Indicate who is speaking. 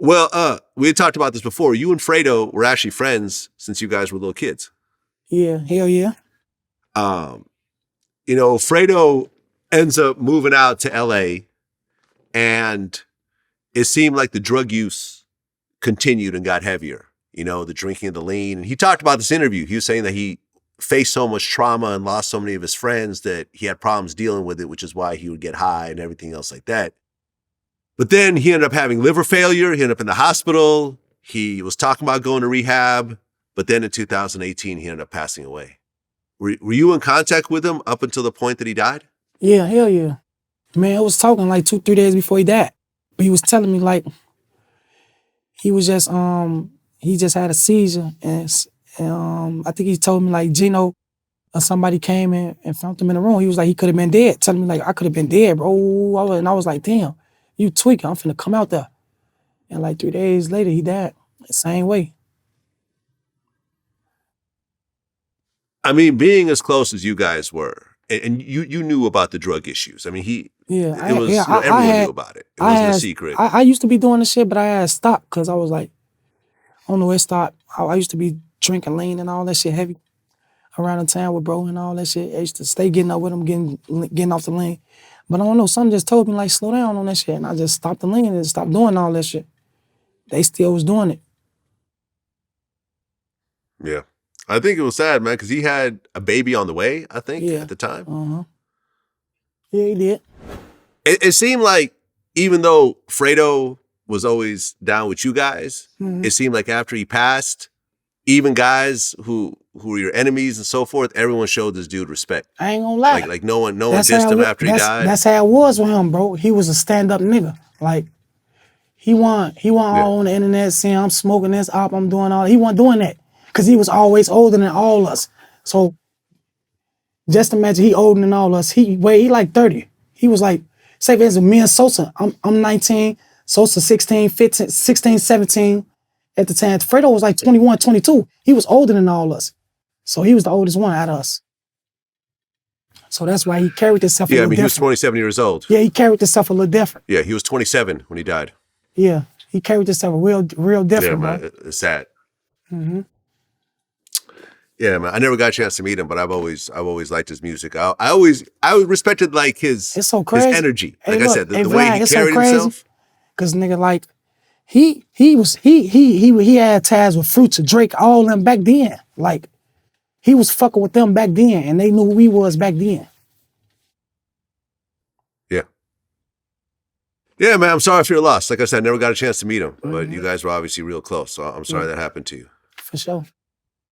Speaker 1: Well, we had talked about this before. You and Fredo were actually friends since you guys were little kids.
Speaker 2: Yeah, hell yeah.
Speaker 1: Fredo ends up moving out to LA, and it seemed like the drug use continued and got heavier. The drinking of the lean. And he talked about this interview. He was saying that he faced so much trauma and lost so many of his friends that he had problems dealing with it, which is why he would get high and everything else like that. But then he ended up having liver failure. He ended up in the hospital. He was talking about going to rehab. But then in 2018, he ended up passing away. Were you in contact with him up until the point that he died?
Speaker 2: Yeah, hell yeah. Man, I was talking like 2-3 days before he died. But he was telling me like, he just had a seizure. And I think he told me like Gino or somebody came in and found him in the room. He was like, he could have been dead. Telling me like, I could have been dead, bro. And I was like, damn, you tweaking. I'm finna come out there. And like 3 days later, he died the same way.
Speaker 1: I mean, being as close as you guys were, and you knew about the drug issues. I mean, everyone knew about it. It wasn't a secret.
Speaker 2: I used to be doing this shit, but I had stopped because I was like, I don't know where it stopped. I used to be drinking lean and all that shit heavy around the town with bro and all that shit. I used to stay getting up with him, getting off the lean. But I don't know, something just told me like, slow down on that shit. And I just stopped the lean and stopped doing all that shit. They still was doing it.
Speaker 1: Yeah. I think it was sad, man, because he had a baby on the way, I think, at the time.
Speaker 2: Uh-huh. Yeah, he did.
Speaker 1: It seemed like even though Fredo was always down with you guys, it seemed like after he passed, even guys who were your enemies and so forth, everyone showed this dude respect.
Speaker 2: I ain't gonna lie.
Speaker 1: Like no one dissed him after he died.
Speaker 2: That's how it was with him, bro. He was a stand-up nigga. Like, he wasn't all on the internet saying, I'm smoking this up, I'm doing all that. He wasn't doing that. Because he was always older than all us. So just imagine he older than all us. He like 30. He was like, say for instance, me and Sosa, I'm 19, Sosa 16, 15, 16, 17 at the time. Fredo was like 21, 22. He was older than all us. So he was the oldest one out of us. So that's why he carried himself a little different.
Speaker 1: He was 27 years old.
Speaker 2: Yeah, he carried himself a little different.
Speaker 1: Yeah, he was 27 when he died.
Speaker 2: Yeah, he carried himself real different,
Speaker 1: man,
Speaker 2: bro.
Speaker 1: It's sad.
Speaker 2: Mm-hmm.
Speaker 1: Yeah, man. I never got a chance to meet him, but I've always liked his music. I always respected like his energy. Like I said, the way he carried himself.
Speaker 2: Cause nigga, like he had ties with Fruits of Drake, all them back then. Like he was fucking with them back then, and they knew who he was back then.
Speaker 1: Yeah. Yeah, man. I'm sorry if you're lost. Like I said, I never got a chance to meet him, but you guys were obviously real close. So I'm sorry that happened to you.
Speaker 2: For sure.